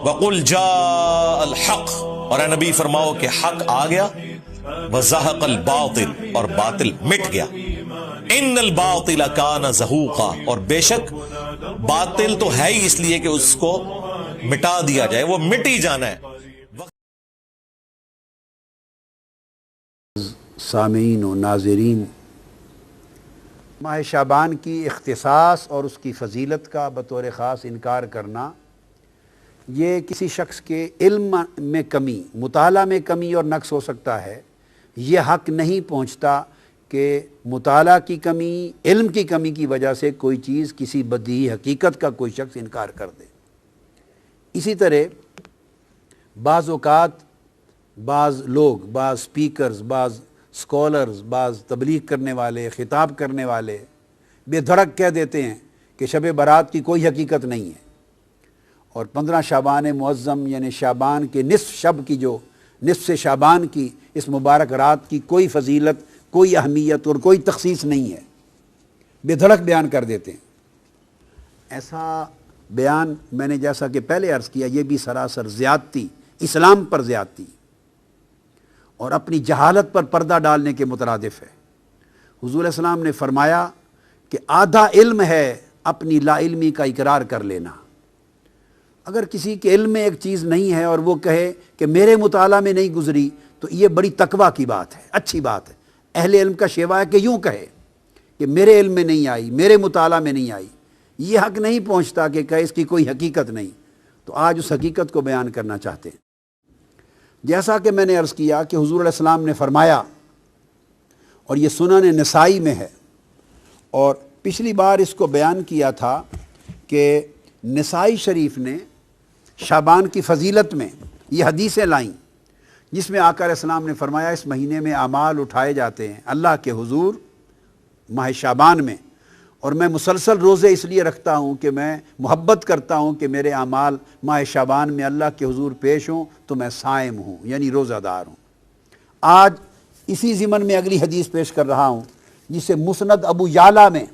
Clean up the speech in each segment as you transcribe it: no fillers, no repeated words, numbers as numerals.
وَقُلْ جَاءَ الْحَقُّ، اور اے نبی فرماؤ کہ حق آ گیا، وَزَهَقَ الْبَاطِلُ، اور باطل مٹ گیا، إِنَّ الْبَاطِلَ كَانَ زَهُوقًا، اور بے شک باطل تو ہے ہی اس لیے کہ اس کو مٹا دیا جائے، وہ مٹ ہی جانا ہے۔ سامعین و ناظرین، ماہ شعبان کی اختصاص اور اس کی فضیلت کا بطور خاص انکار کرنا یہ کسی شخص کے علم میں کمی، مطالعہ میں کمی اور نقص ہو سکتا ہے۔ یہ حق نہیں پہنچتا کہ مطالعہ کی کمی، علم کی کمی کی وجہ سے کوئی چیز، کسی بدیہی حقیقت کا کوئی شخص انکار کر دے۔ اسی طرح بعض اوقات بعض لوگ، بعض سپیکرز، بعض سکولرز، بعض تبلیغ کرنے والے، خطاب کرنے والے بے دھڑک کہہ دیتے ہیں کہ شب برات کی کوئی حقیقت نہیں ہے، اور 15 شعبان معظم یعنی شعبان کے نصف شب کی، جو نصف شعبان کی اس مبارک رات کی کوئی فضیلت، کوئی اہمیت اور کوئی تخصیص نہیں ہے، بے دھڑک بیان کر دیتے ہیں۔ ایسا بیان میں نے جیسا کہ پہلے عرض کیا، یہ بھی سراسر زیادتی، اسلام پر زیادتی اور اپنی جہالت پر پردہ ڈالنے کے مترادف ہے۔ حضور علیہ السلام نے فرمایا کہ آدھا علم ہے اپنی لا علمی کا اقرار کر لینا۔ اگر کسی کے علم میں ایک چیز نہیں ہے اور وہ کہے کہ میرے مطالعہ میں نہیں گزری، تو یہ بڑی تقویٰ کی بات ہے، اچھی بات ہے۔ اہل علم کا شیوا ہے کہ یوں کہے کہ میرے علم میں نہیں آئی، میرے مطالعہ میں نہیں آئی۔ یہ حق نہیں پہنچتا کہ کہے اس کی کوئی حقیقت نہیں، تو آج اس حقیقت کو بیان کرنا چاہتے ہیں۔ جیسا کہ میں نے عرض کیا کہ حضور علیہ السلام نے فرمایا، اور یہ سنن نسائی میں ہے، اور پچھلی بار اس کو بیان کیا تھا کہ نسائی شریف نے شعبان کی فضیلت میں یہ حدیثیں لائیں جس میں آقا علیہ السلام نے فرمایا اس مہینے میں اعمال اٹھائے جاتے ہیں اللہ کے حضور ماہ شعبان میں، اور میں مسلسل روزے اس لیے رکھتا ہوں کہ میں محبت کرتا ہوں کہ میرے اعمال ماہ شعبان میں اللہ کے حضور پیش ہوں تو میں صائم ہوں، یعنی روزہ دار ہوں۔ آج اسی ضمن میں اگلی حدیث پیش کر رہا ہوں جسے مسند ابو یعلا میں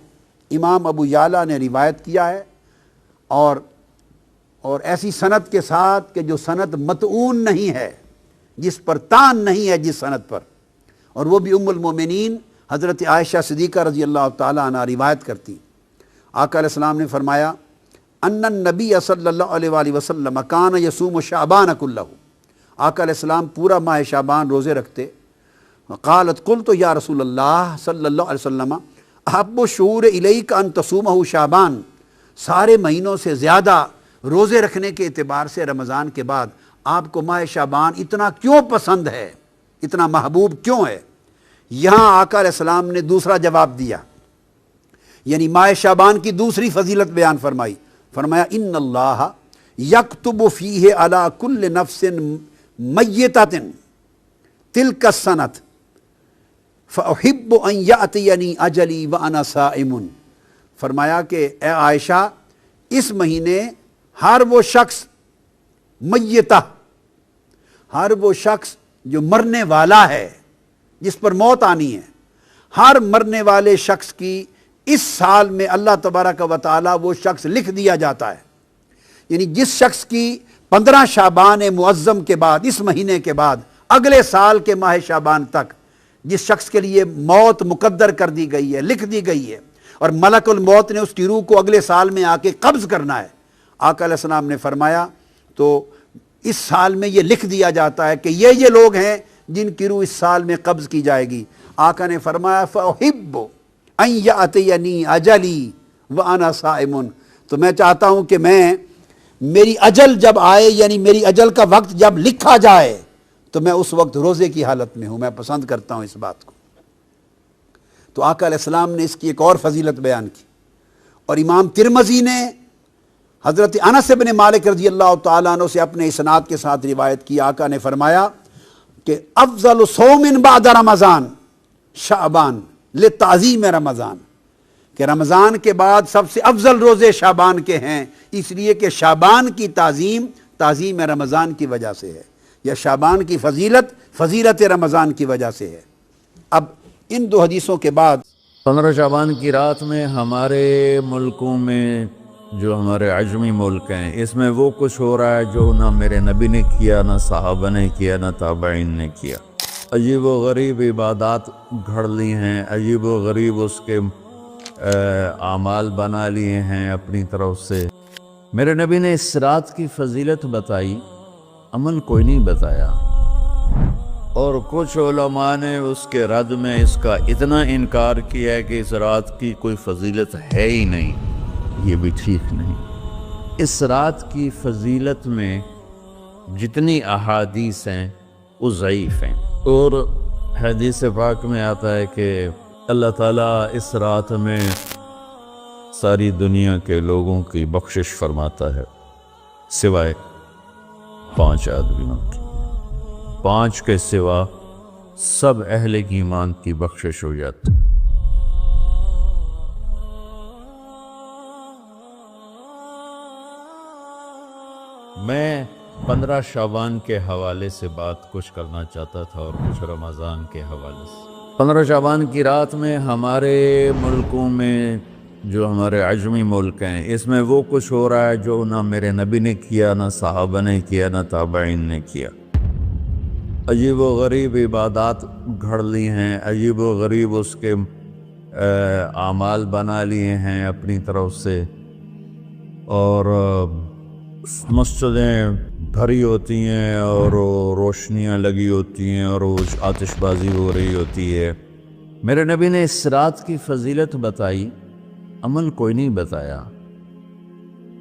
امام ابو یعلا نے روایت کیا ہے، اور ایسی سند کے ساتھ کہ جو سند متعون نہیں ہے، جس پر تان نہیں ہے جس سند پر، اور وہ بھی ام المومنین حضرت عائشہ صدیقہ رضی اللہ تعالی عنہ روایت کرتی۔ آقا علیہ السلام نے فرمایا ان النبی صلی اللہ علیہ وآلہ وسلم کان یصوم شعبان کلہ، آقا علیہ السلام پورا ماہ شعبان روزے رکھتے۔ قالت قلت یا رسول اللہ صلی اللہ علیہ وسلم احب الشہور الیک ان تصومہ شعبان، سارے مہینوں سے زیادہ روزے رکھنے کے اعتبار سے رمضان کے بعد آپ کو ماہ شعبان اتنا کیوں پسند ہے، اتنا محبوب کیوں ہے؟ یہاں آقا علیہ السلام نے دوسرا جواب دیا، یعنی ماہ شعبان کی دوسری فضیلت بیان فرمائی۔ فرمایا ان اللہ یکتب فیہ علی کل نفس میتۃ تلک السنۃ فاحب ان یاتینی اجلی وانا صائم۔ فرمایا کہ اے عائشہ، اس مہینے ہر وہ شخص میتہ، ہر وہ شخص جو مرنے والا ہے، جس پر موت آنی ہے، ہر مرنے والے شخص کی اس سال میں اللہ تبارک و تعالی وہ شخص لکھ دیا جاتا ہے۔ یعنی جس شخص کی 15 شعبان معظم کے بعد، اس مہینے کے بعد اگلے سال کے ماہ شعبان تک جس شخص کے لیے موت مقدر کر دی گئی ہے، لکھ دی گئی ہے، اور ملک الموت نے اس کی روح کو اگلے سال میں آ کے قبض کرنا ہے، آقا علیہ السلام نے فرمایا تو اس سال میں یہ لکھ دیا جاتا ہے کہ یہ لوگ ہیں جن کی روح اس سال میں قبض کی جائے گی۔ آقا نے فرمایا فأحب ان یأتینی اجلی وانا صائم، تو میں چاہتا ہوں کہ میری اجل جب آئے، یعنی میری اجل کا وقت جب لکھا جائے تو میں اس وقت روزے کی حالت میں ہوں، میں پسند کرتا ہوں اس بات کو۔ تو آقا علیہ السلام نے اس کی ایک اور فضیلت بیان کی، اور امام ترمذی نے حضرت انس بن مالک رضی اللہ تعالیٰ عنہ سے اپنے اسناد کے ساتھ روایت کی۔ آقا نے فرمایا کہ افضل صوم بعد رمضان شعبان لتعظیم رمضان، کہ رمضان کے بعد سب سے افضل روزے شعبان کے ہیں، اس لیے کہ شعبان کی تعظیم رمضان کی وجہ سے ہے، یا شعبان کی فضیلت رمضان کی وجہ سے ہے۔ اب ان دو حدیثوں کے بعد 15 شعبان کی رات میں ہمارے ملکوں میں جو ہمارے عجمی ملک ہیں، اس میں وہ کچھ ہو رہا ہے جو نہ میرے نبی نے کیا، نہ صحابہ نے کیا، نہ تابعین نے کیا۔ عجیب و غریب عبادات گھڑ لی ہیں، عجیب و غریب اس کے اعمال بنا لیے ہیں اپنی طرف سے۔ میرے نبی نے اس رات کی فضیلت بتائی، عمل کوئی نہیں بتایا، اور کچھ علماء نے اس کے رد میں اس کا اتنا انکار کیا ہے کہ اس رات کی کوئی فضیلت ہے ہی نہیں۔ یہ بھی ٹھیک نہیں۔ اس رات کی فضیلت میں جتنی احادیث ہیں وہ ضعیف ہیں، اور حدیث پاک میں آتا ہے کہ اللہ تعالیٰ اس رات میں ساری دنیا کے لوگوں کی بخشش فرماتا ہے سوائے 5 آدمیوں کی۔ 5 کے سوا سب اہل ایمان کی بخشش ہو جاتی۔ میں 15 شعبان کے حوالے سے بات کچھ کرنا چاہتا تھا اور کچھ رمضان کے حوالے سے۔ 15 شعبان کی رات میں ہمارے ملکوں میں، جو ہمارے عجمی ملک ہیں، اس میں وہ کچھ ہو رہا ہے جو نہ میرے نبی نے کیا، نہ صحابہ نے کیا، نہ تابعین نے کیا۔ عجیب و غریب عبادات گھڑ لی ہیں، عجیب و غریب اس کے اعمال بنا لیے ہیں اپنی طرف سے، اور مسجدیں بھری ہوتی ہیں اور روشنیاں لگی ہوتی ہیں اور آتش بازی ہو رہی ہوتی ہے۔ میرے نبی نے اس رات کی فضیلت بتائی، عمل کوئی نہیں بتایا۔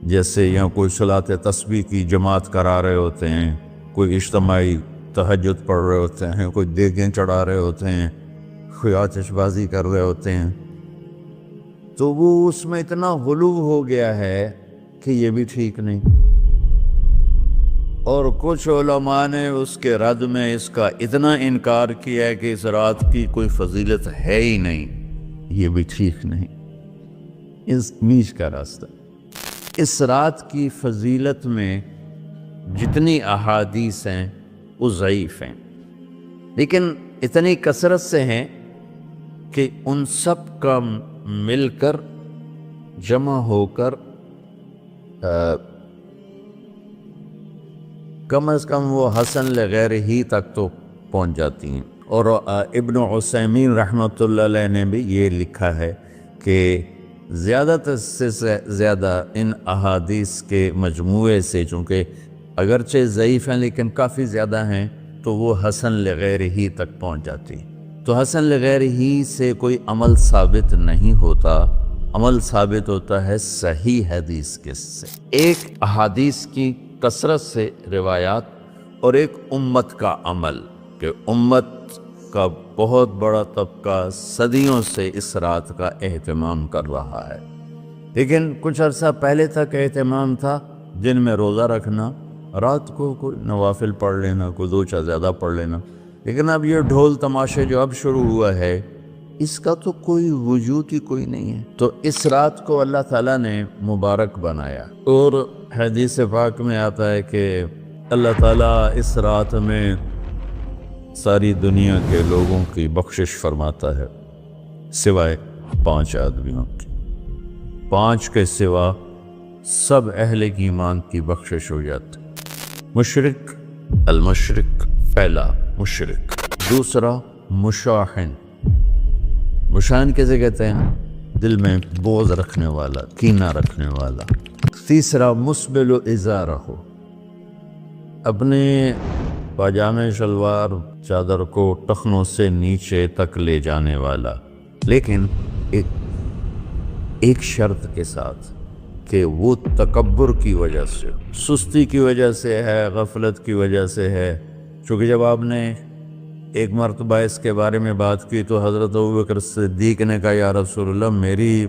جیسے یہاں کوئی صلاۃ تسبیح کی جماعت کرا رہے ہوتے ہیں، کوئی اجتماعی تہجد پڑھ رہے ہوتے ہیں، کوئی دیگیں چڑھا رہے ہوتے ہیں، کوئی آتش بازی کر رہے ہوتے ہیں، تو وہ اس میں اتنا غلو ہو گیا ہے کہ یہ بھی ٹھیک نہیں۔ اور کچھ علماء نے اس کے رد میں اس کا اتنا انکار کیا ہے کہ اس رات کی کوئی فضیلت ہے ہی نہیں۔ یہ بھی ٹھیک نہیں۔ اس میچ کا راستہ، اس رات کی فضیلت میں جتنی احادیث ہیں وہ ضعیف ہیں، لیکن اتنی کثرت سے ہیں کہ ان سب کا مل کر جمع ہو کر کم از کم وہ حسن لغیر ہی تک تو پہنچ جاتی ہیں۔ اور ابن عثیمین رحمۃ اللہ علیہ نے بھی یہ لکھا ہے کہ زیادہ سے زیادہ ان احادیث کے مجموعے سے، چونکہ اگرچہ ضعیف ہیں لیکن کافی زیادہ ہیں، تو وہ حسن لغیر ہی تک پہنچ جاتی۔ تو حسن لغیر ہی سے کوئی عمل ثابت نہیں ہوتا، عمل ثابت ہوتا ہے صحیح حدیث کے سے۔ ایک احادیث کی کثرت سے روایات اور ایک امت کا عمل، کہ امت کا بہت بڑا طبقہ صدیوں سے اس رات کا اہتمام کر رہا ہے، لیکن کچھ عرصہ پہلے تک اہتمام تھا دن میں روزہ رکھنا، رات کو کوئی نوافل پڑھ لینا، کوئی 2 چیز زیادہ پڑھ لینا، لیکن اب یہ ڈھول تماشے جو اب شروع ہوا ہے اس کا تو کوئی وجود ہی کوئی نہیں ہے۔ تو اس رات کو اللہ تعالیٰ نے مبارک بنایا، اور حدیث پاک میں آتا ہے کہ اللہ تعالیٰ اس رات میں ساری دنیا کے لوگوں کی بخشش فرماتا ہے سوائے 5 آدمیوں کی۔ 5 کے سوا سب اہل ایمان کی بخشش ہو جاتی۔ مشرک، المشرک پہلا مشرک، دوسرا مشاحن۔ مشاحن کیسے کہتے ہیں؟ دل میں بغض رکھنے والا، کینہ رکھنے والا۔ تیسرا مسبل ازارہ، اپنے پاجامے شلوار چادر کو ٹخنوں سے نیچے تک لے جانے والا، لیکن ایک شرط کے ساتھ کہ وہ تکبر کی وجہ سے، سستی کی وجہ سے ہے، غفلت کی وجہ سے ہے۔ چونکہ جب آپ نے ایک مرتبہ اس کے بارے میں بات کی تو حضرت ابوبکر صدیق نے کہا یا رسول اللہ، میری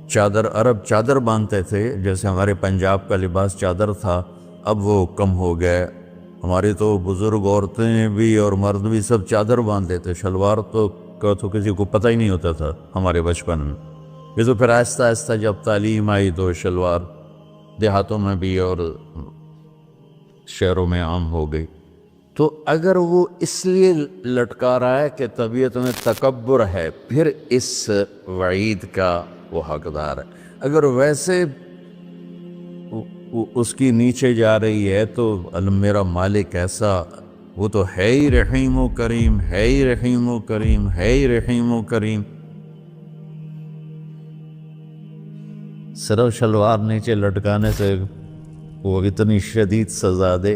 چادر، عرب چادر باندھتے تھے جیسے ہمارے پنجاب کا لباس چادر تھا، اب وہ کم ہو گئے، ہماری تو بزرگ عورتیں بھی اور مرد بھی سب چادر باندھتے تھے، شلوار تو کسی کو پتہ ہی نہیں ہوتا تھا ہمارے بچپن میں۔ یہ تو پھر آہستہ آہستہ جب تعلیم آئی تو شلوار دیہاتوں میں بھی اور شہروں میں عام ہو گئی۔ تو اگر وہ اس لیے لٹکا رہا ہے کہ طبیعت میں تکبر ہے، پھر اس وعید کا وہ حقدار ہے۔ اگر ویسے اس کی نیچے جا رہی ہے تو میرا مالک ایسا، وہ تو ہے ہی رحیم و کریم، ہے ہی رحیم و کریم، ہے ہی رحیم و کریم. صرف شلوار نیچے لٹکانے سے وہ اتنی شدید سزا دے،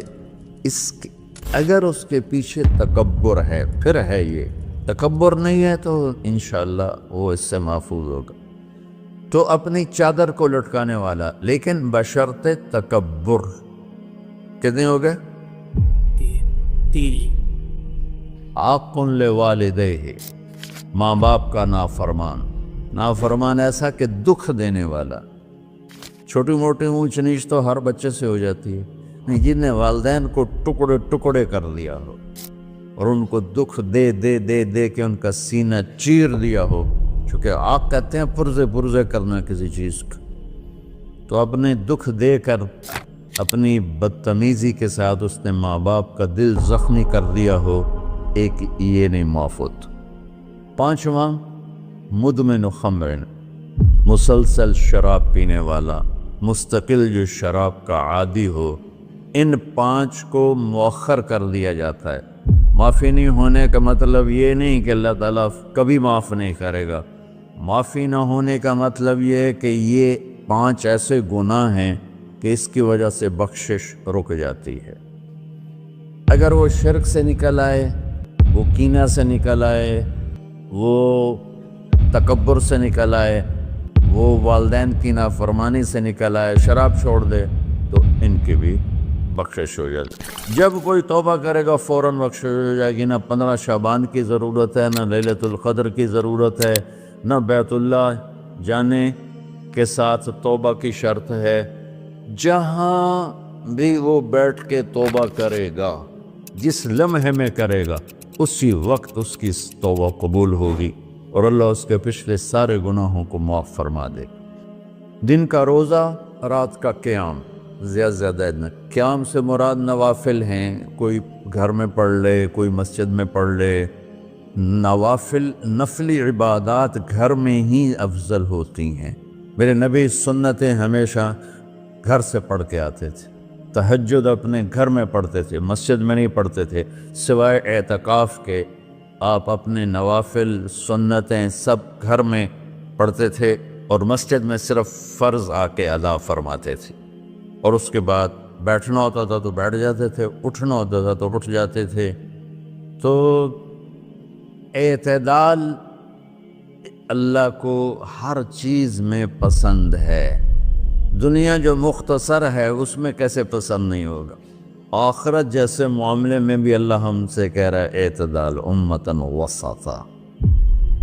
اگر اس کے پیچھے تکبر ہے پھر ہے، یہ تکبر نہیں ہے تو انشاءاللہ وہ اس سے محفوظ ہوگا. تو اپنی چادر کو لٹکانے والا، لیکن بشرط تکبر. کتنے ہو گئے؟ 3. عاق لوالدیہ، ماں باپ کا نافرمان. نافرمان ایسا کہ دکھ دینے والا. چھوٹی موٹی اونچ نیچ تو ہر بچے سے ہو جاتی ہے، جن نے والدین کو ٹکڑے ٹکڑے کر دیا ہو اور ان کو دکھ دے دے دے دے کے ان کا سینہ چیر دیا ہو، چونکہ عاق کہتے ہیں پرزے پرزے کرنا کسی چیز کا. تو اپنے دکھ دے کر، اپنی بدتمیزی کے ساتھ اس نے ماں باپ کا دل زخمی کر دیا ہو، ایک یہ نہیں معفوت. 5واں مدمن خمر، مسلسل شراب پینے والا، مستقل جو شراب کا عادی ہو. ان 5 کو مؤخر کر دیا جاتا ہے. معافی نہیں ہونے کا مطلب یہ نہیں کہ اللہ تعالیٰ کبھی معاف نہیں کرے گا. معافی نہ ہونے کا مطلب یہ ہے کہ یہ 5 ایسے گناہ ہیں کہ اس کی وجہ سے بخشش رک جاتی ہے. اگر وہ شرک سے نکل آئے، وہ کینہ سے نکل آئے، وہ تکبر سے نکل آئے، وہ والدین کی نافرمانی سے نکل آئے، شراب چھوڑ دے، تو ان کی بھی بخشش ہو جاتی. جب کوئی توبہ کرے گا فوراً بخشش ہو جائے گی. نہ 15 شعبان کی ضرورت ہے، نہ لیلۃ القدر کی ضرورت ہے، نہ بیت اللہ جانے کے ساتھ توبہ کی شرط ہے. جہاں بھی وہ بیٹھ کے توبہ کرے گا، جس لمحے میں کرے گا، اسی وقت اس کی توبہ قبول ہوگی اور اللہ اس کے پچھلے سارے گناہوں کو معاف فرما دے. دن کا روزہ، رات کا قیام، زیادہ زیادہ قیام سے مراد نوافل ہیں. کوئی گھر میں پڑھ لے، کوئی مسجد میں پڑھ لے. نوافل، نفلی عبادات گھر میں ہی افضل ہوتی ہیں. میرے نبی سنتیں ہمیشہ گھر سے پڑھ کے آتے تھے. تہجد اپنے گھر میں پڑھتے تھے، مسجد میں نہیں پڑھتے تھے. سوائے اعتکاف کے آپ اپنے نوافل سنتیں سب گھر میں پڑھتے تھے اور مسجد میں صرف فرض آ کے ادا فرماتے تھے. اور اس کے بعد بیٹھنا ہوتا تھا تو بیٹھ جاتے تھے، اٹھنا ہوتا تھا تو اٹھ جاتے تھے. تو اعتدال اللہ کو ہر چیز میں پسند ہے. دنیا جو مختصر ہے اس میں کیسے پسند نہیں ہوگا؟ آخرت جیسے معاملے میں بھی اللہ ہم سے کہہ رہا ہے اعتدال، امتاً وسطا.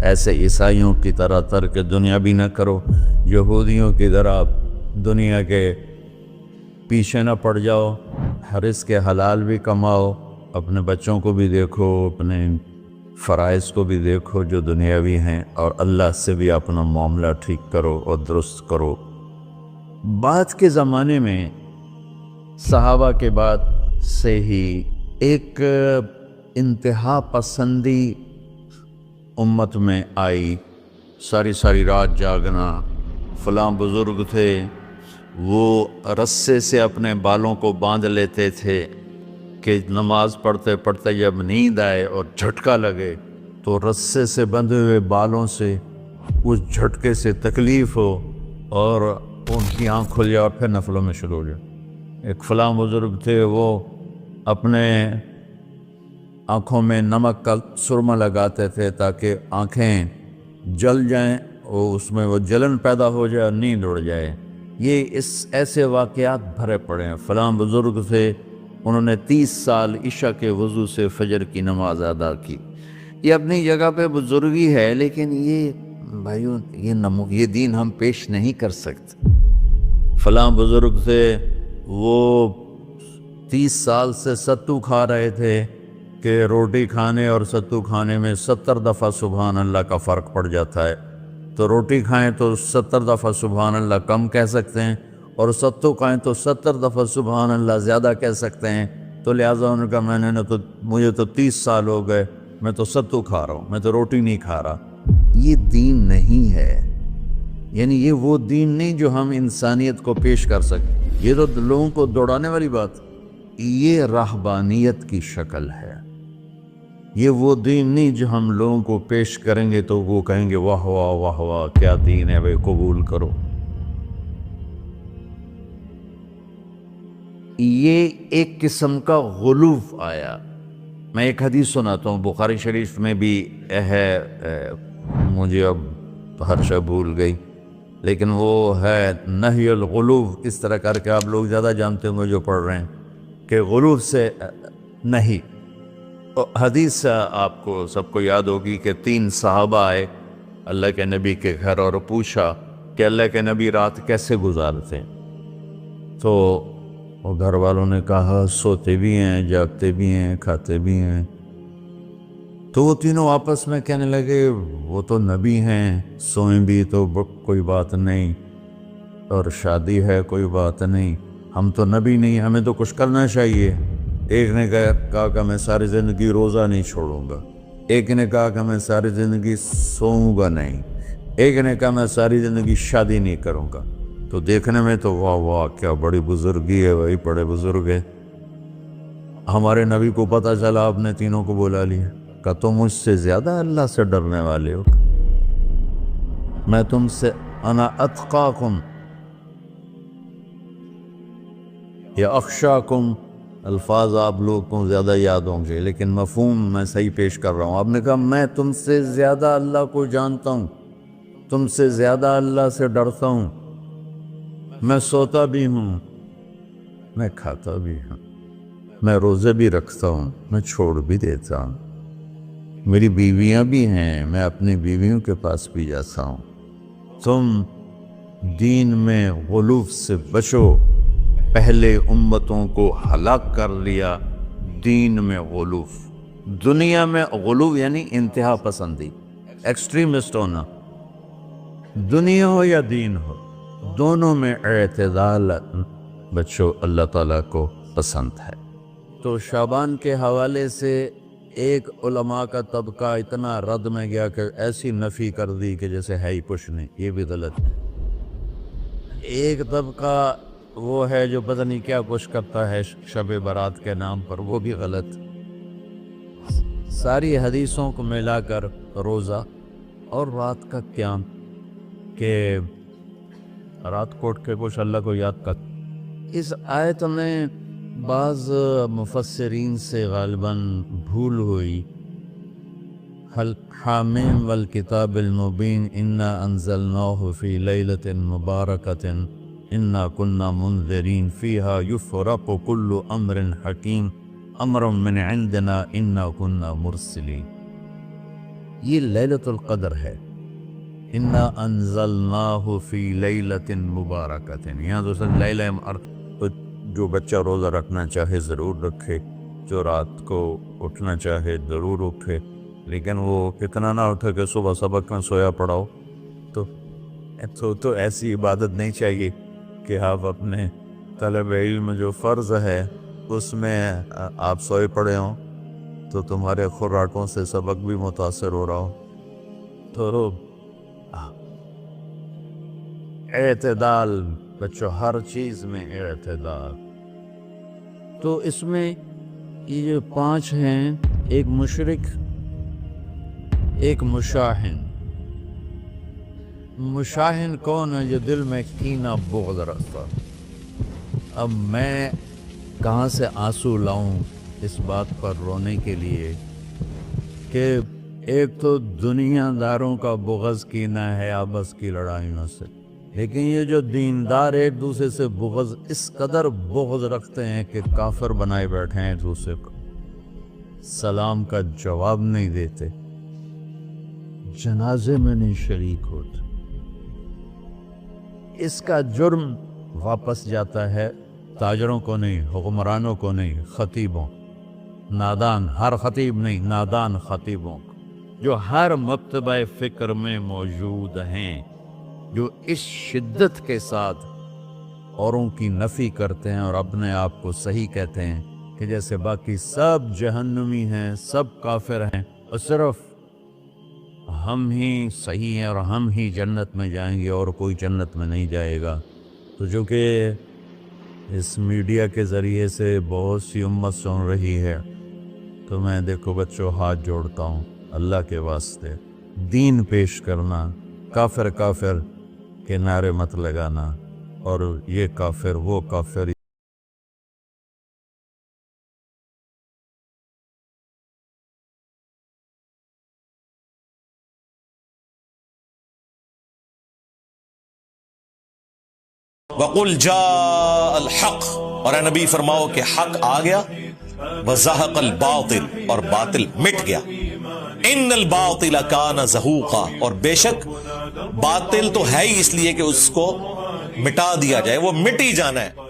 ایسے عیسائیوں کی طرح ترک دنیا بھی نہ کرو، یہودیوں کی طرح دنیا کے پیچھے نہ پڑ جاؤ. رزق کے حلال بھی کماؤ، اپنے بچوں کو بھی دیکھو، اپنے فرائض کو بھی دیکھو جو دنیاوی ہیں، اور اللہ سے بھی اپنا معاملہ ٹھیک کرو اور درست کرو. بعد کے زمانے میں صحابہ کے بعد سے ہی ایک انتہا پسندی امت میں آئی. ساری رات جاگنا. فلاں بزرگ تھے، وہ رسے سے اپنے بالوں کو باندھ لیتے تھے کہ نماز پڑھتے پڑھتے جب نیند آئے اور جھٹکا لگے تو رسے سے بندھے ہوئے بالوں سے اس جھٹکے سے تکلیف ہو اور ان کی آنکھ کھل جائے اور پھر نفلوں میں شروع ہو جائے. ایک فلاں بزرگ تھے، وہ اپنے آنکھوں میں نمک کا سرما لگاتے تھے تاکہ آنکھیں جل جائیں اور اس میں وہ جلن پیدا ہو جائے اور نیند اڑ جائے. یہ ایسے واقعات بھرے پڑے ہیں. فلاں بزرگ تھے، انہوں نے 30 سال عشاء کے وضو سے فجر کی نماز ادا کی. یہ اپنی جگہ پہ بزرگی ہے، لیکن یہ بھائیوں یہ دین ہم پیش نہیں کر سکتے. فلاں بزرگ تھے، وہ 30 سال سے ستو کھا رہے تھے کہ روٹی کھانے اور ستو کھانے میں 70 دفعہ سبحان اللہ کا فرق پڑ جاتا ہے. تو روٹی کھائیں تو 70 دفعہ سبحان اللہ کم کہہ سکتے ہیں، اور ستو کھائیں تو 70 دفعہ سبحان اللہ زیادہ کہہ سکتے ہیں. تو لہٰذا انہوں نے کہا مجھے تو 30 سال ہو گئے، میں تو ستو کھا رہا ہوں، میں تو روٹی نہیں کھا رہا. یہ دین نہیں ہے. یعنی یہ وہ دین نہیں جو ہم انسانیت کو پیش کر سکیں. یہ تو لوگوں کو دوڑانے والی بات، یہ رہبانیت کی شکل ہے. یہ وہ دین نہیں جو ہم لوگوں کو پیش کریں گے تو وہ کہیں گے واہ واہ واہ واہ کیا دین ہے بھائی قبول کرو. یہ ایک قسم کا غلوف آیا. میں ایک حدیث سناتا ہوں، بخاری شریف میں بھی ہے، مجھے اب ہر شے بھول گئی، لیکن وہ ہے نہی الغلوف، اس طرح کر کے آپ لوگ زیادہ جانتے ہوں گے جو پڑھ رہے ہیں کہ غلوف سے نہیں. حدیث آپ کو سب کو یاد ہوگی کہ 3 صحابہ آئے اللہ کے نبی کے گھر اور پوچھا کہ اللہ کے نبی رات کیسے گزارتے ہیں. تو وہ گھر والوں نے کہا سوتے بھی ہیں، جاگتے بھی ہیں، کھاتے بھی ہیں. تو وہ تینوں آپس میں کہنے لگے وہ تو نبی ہیں، سوئیں بھی تو کوئی بات نہیں، اور شادی ہے کوئی بات نہیں، ہم تو نبی نہیں، ہمیں تو کچھ کرنا چاہیے. ایک نے کہا کہ میں ساری زندگی روزہ نہیں چھوڑوں گا، ایک نے کہا کہ میں ساری زندگی سوؤں گا نہیں، ایک نے کہا میں ساری زندگی شادی نہیں کروں گا. تو دیکھنے میں تو واہ واہ کیا بڑی بزرگی ہے بھائی، بڑے بزرگ ہے. ہمارے نبی کو پتہ چلا آپ نے تینوں کو بلا لیا، کہ تم مجھ سے زیادہ اللہ سے ڈرنے والے ہو، میں تم سے انا اتقاکم یا اخشاکم، الفاظ آپ لوگ کو زیادہ یاد ہوں گے لیکن مفہوم میں صحیح پیش کر رہا ہوں. آپ نے کہا میں تم سے زیادہ اللہ کو جانتا ہوں، تم سے زیادہ اللہ سے ڈرتا ہوں، میں سوتا بھی ہوں، میں کھاتا بھی ہوں، میں روزے بھی رکھتا ہوں، میں چھوڑ بھی دیتا ہوں، میری بیویاں بھی ہیں، میں اپنی بیویوں کے پاس بھی جاتا ہوں. تم دین میں غلوف سے بچو، پہلے امتوں کو ہلاک کر لیا دین میں غلوف. دنیا میں غلوف یعنی انتہا پسندی، ایکسٹریمسٹ ہونا. دنیا ہو یا دین ہو، دونوں میں اعتدال بچو، اللہ تعالیٰ کو پسند ہے. تو شعبان کے حوالے سے ایک علماء کا طبقہ اتنا رد میں گیا کہ ایسی نفی کر دی کہ جیسے ہے ہی کچھ نہیں، یہ بھی غلط ہے. ایک طبقہ وہ ہے جو پتہ نہیں کیا کچھ کرتا ہے شب برات کے نام پر، وہ بھی غلط. ساری حدیثوں کو ملا کر روزہ اور رات کا قیام، کہ رات کو اٹھ کے کچھ اللہ کو یاد کر. اس آیت میں بعض مفسرین سے غالباً بھول ہوئی، حامیم والکتاب المبین انا انزلناہ فی لیلۃ مبارکۃ انا کنا منذرین فیہا یفرق کل امر حکیم امر من عندنا انا کنا مرسلین. یہ لیلۃ القدر ہے، انا انزلناہ فی لیلۃ مبارکۃ. یہاں تو سر لیلہ جو بچہ روزہ رکھنا چاہے ضرور رکھے، جو رات کو اٹھنا چاہے ضرور اٹھے، لیکن وہ کتنا نہ اٹھے کہ صبح سبق میں سویا پڑا ہو. تو ایسی عبادت نہیں چاہیے کہ آپ اپنے طلب علم جو فرض ہے اس میں آپ سوئے پڑے ہوں تو تمہارے خوراکوں سے سبق بھی متاثر ہو رہا ہو. تو اعتدال بچوں، ہر چیز میں اعتدال. تو اس میں یہ جو 5 ہیں، ایک مشرک، ایک مشاہن. مشاہن کون ہے؟ جو دل میں کینہ بغض رکھتا. اب میں کہاں سے آنسو لاؤں اس بات پر رونے کے لیے کہ ایک تو دنیا داروں کا بغض کینہ ہے آپس کی لڑائیوں سے، لیکن یہ جو دیندار ایک دوسرے سے بغض، اس قدر بغض رکھتے ہیں کہ کافر بنائے بیٹھے ہیں، ایک دوسرے کو سلام کا جواب نہیں دیتے، جنازے میں نہیں شریک ہوتے. اس کا جرم واپس جاتا ہے تاجروں کو نہیں، حکمرانوں کو نہیں، خطیبوں، نادان، ہر خطیب نہیں، نادان خطیبوں کو، جو ہر مکتبہ فکر میں موجود ہیں، جو اس شدت کے ساتھ اوروں کی نفی کرتے ہیں اور اپنے آپ کو صحیح کہتے ہیں کہ جیسے باقی سب جہنمی ہیں، سب کافر ہیں، اور صرف ہم ہی صحیح ہیں اور ہم ہی جنت میں جائیں گے اور کوئی جنت میں نہیں جائے گا. تو جو کہ اس میڈیا کے ذریعے سے بہت سی امت سن رہی ہے، تو میں دیکھو بچوں ہاتھ جوڑتا ہوں اللہ کے واسطے، دین پیش کرنا، کافر کافر کے نعرے مت لگانا، اور یہ کافر وہ کافر۔ وَقُلْ جَاءَ الْحَقُ، اور اے نبی فرماؤ کہ حق آ گیا، وَزَهَقَ الْبَاطِلُ، اور باطل مٹ گیا، إِنَّ الْبَاطِلَ كَانَ زَهُوقًا، اور بے شک باطل تو ہے ہی اس لیے کہ اس کو مٹا دیا جائے، وہ مٹ ہی جانا ہے۔